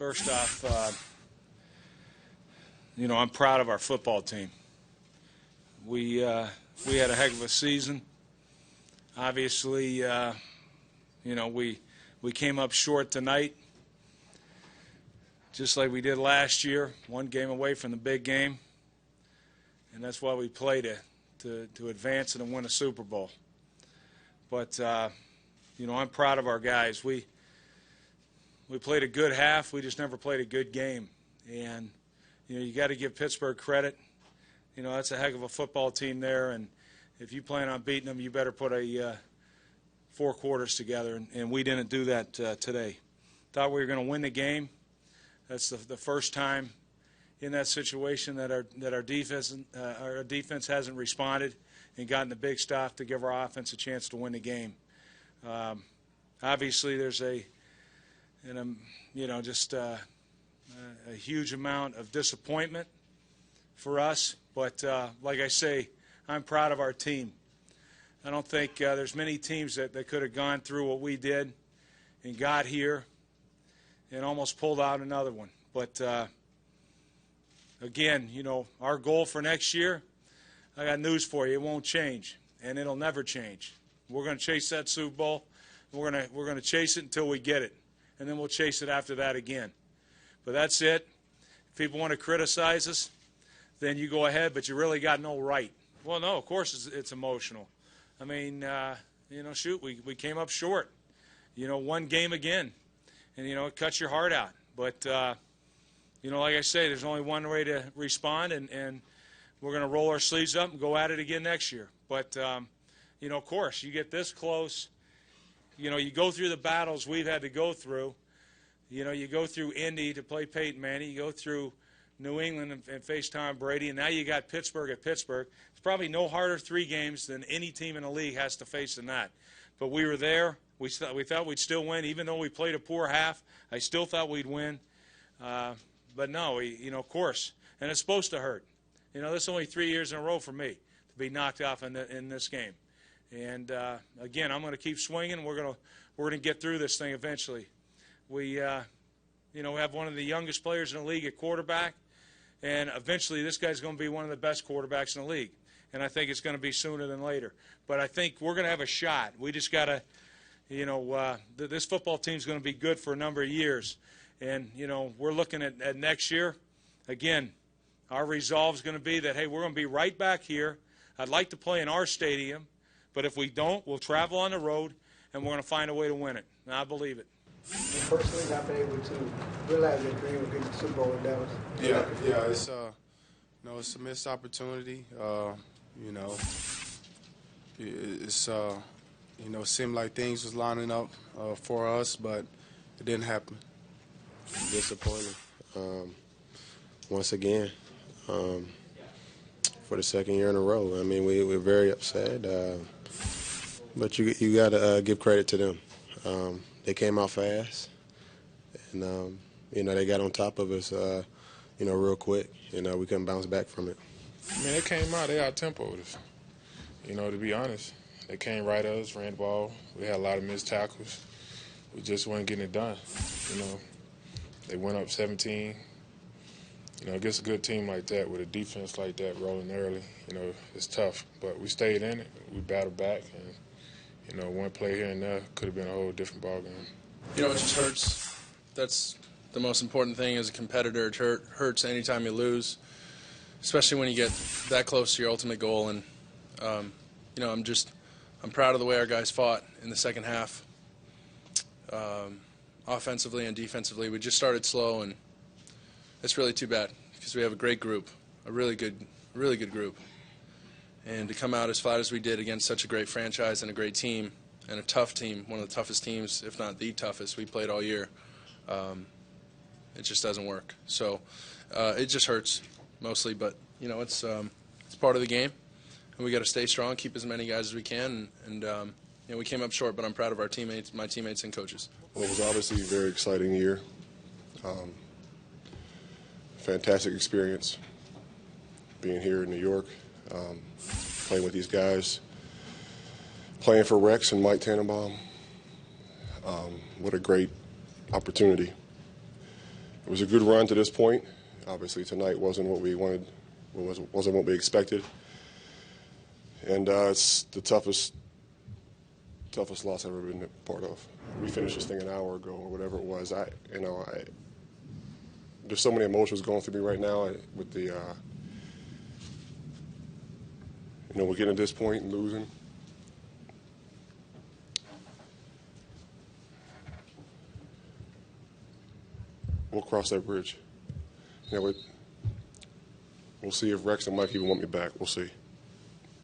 First off, I'm proud of our football team. We had a heck of a season. Obviously, we came up short tonight, just like we did last year, one game away from the big game, and that's why we play to advance and to win a Super Bowl. But I'm proud of our guys. We played a good half. We just never played a good game. And, you got to give Pittsburgh credit. That's a heck of a football team there. And if you plan on beating them, you better put 4 quarters together. And we didn't do that today. Thought we were going to win the game. That's the first time in that situation that our defense hasn't responded and gotten the big stop to give our offense a chance to win the game. Obviously, there's a huge amount of disappointment for us. But like I say, I'm proud of our team. I don't think there's many teams that could have gone through what we did and got here and almost pulled out another one. But, again, our goal for next year, I got news for you. It won't change, and it'll never change. We're going to chase that Super Bowl. We're going to chase it until we get it, and then we'll chase it after that again. But that's it. If people want to criticize us, then you go ahead, but you really got no right. Well, no, of course it's emotional. I mean, shoot, we came up short. One game again, and, it cuts your heart out. But, like I say, there's only one way to respond, and we're going to roll our sleeves up and go at it again next year. But, of course, you get this close. You go through the battles we've had to go through. You go through Indy to play Peyton Manning. You go through New England and face Tom Brady. And now you got Pittsburgh at Pittsburgh. It's probably no harder 3 games than any team in the league has to face than that. But we were there. We thought we'd still win. Even though we played a poor half, I still thought we'd win. But no, of course. And it's supposed to hurt. This is only 3 years in a row for me to be knocked off in this game. And, again, I'm going to keep swinging. We're going to get through this thing eventually. We have one of the youngest players in the league at quarterback, and eventually this guy's going to be one of the best quarterbacks in the league. And I think it's going to be sooner than later. But I think we're going to have a shot. We just got to, this football team's going to be good for a number of years. And, we're looking at next year. Again, our resolve is going to be that, hey, we're going to be right back here. I'd like to play in our stadium. But if we don't, we'll travel on the road, and we're going to find a way to win it. And I believe it. You personally not been able to realize your dream of getting the Super Bowl in Dallas? Yeah, it's a missed opportunity. It seemed like things was lining up for us, but it didn't happen. Disappointing. Once again, for the 2nd year in a row. I mean, we're very upset, but you got to give credit to them. They came out fast, and they got on top of us, real quick. We couldn't bounce back from it. I mean, they came out, they out-tempoed us. To be honest, they came right at us, ran the ball. We had a lot of missed tackles. We just weren't getting it done. They went up 17. Against a good team like that, with a defense like that rolling early, it's tough. But we stayed in it. We battled back, and, one play here and there could have been a whole different ballgame. It just hurts. That's the most important thing as a competitor. It hurts anytime you lose, especially when you get that close to your ultimate goal. And, I'm proud of the way our guys fought in the second half, offensively and defensively. We just started slow, and it's really too bad because we have a great group, a really good group. And to come out as flat as we did against such a great franchise and a great team and a tough team, one of the toughest teams, if not the toughest, we played all year, it just doesn't work. So it just hurts mostly, but, it's part of the game. And we got to stay strong, keep as many guys as we can, and we came up short, but I'm proud of our teammates, my teammates and coaches. Well, it was obviously a very exciting year. Fantastic experience being here in New York, playing with these guys, playing for Rex and Mike Tannenbaum. What a great opportunity. was a good run to this point. Obviously, tonight wasn't what we wanted, wasn't what we expected, and it's the toughest loss I've ever been a part of. We finished this thing an hour ago or whatever it was. There's so many emotions going through me right now with the, we're getting to this point and losing. We'll cross that bridge. We'll see if Rex and Mike even want me back. We'll see.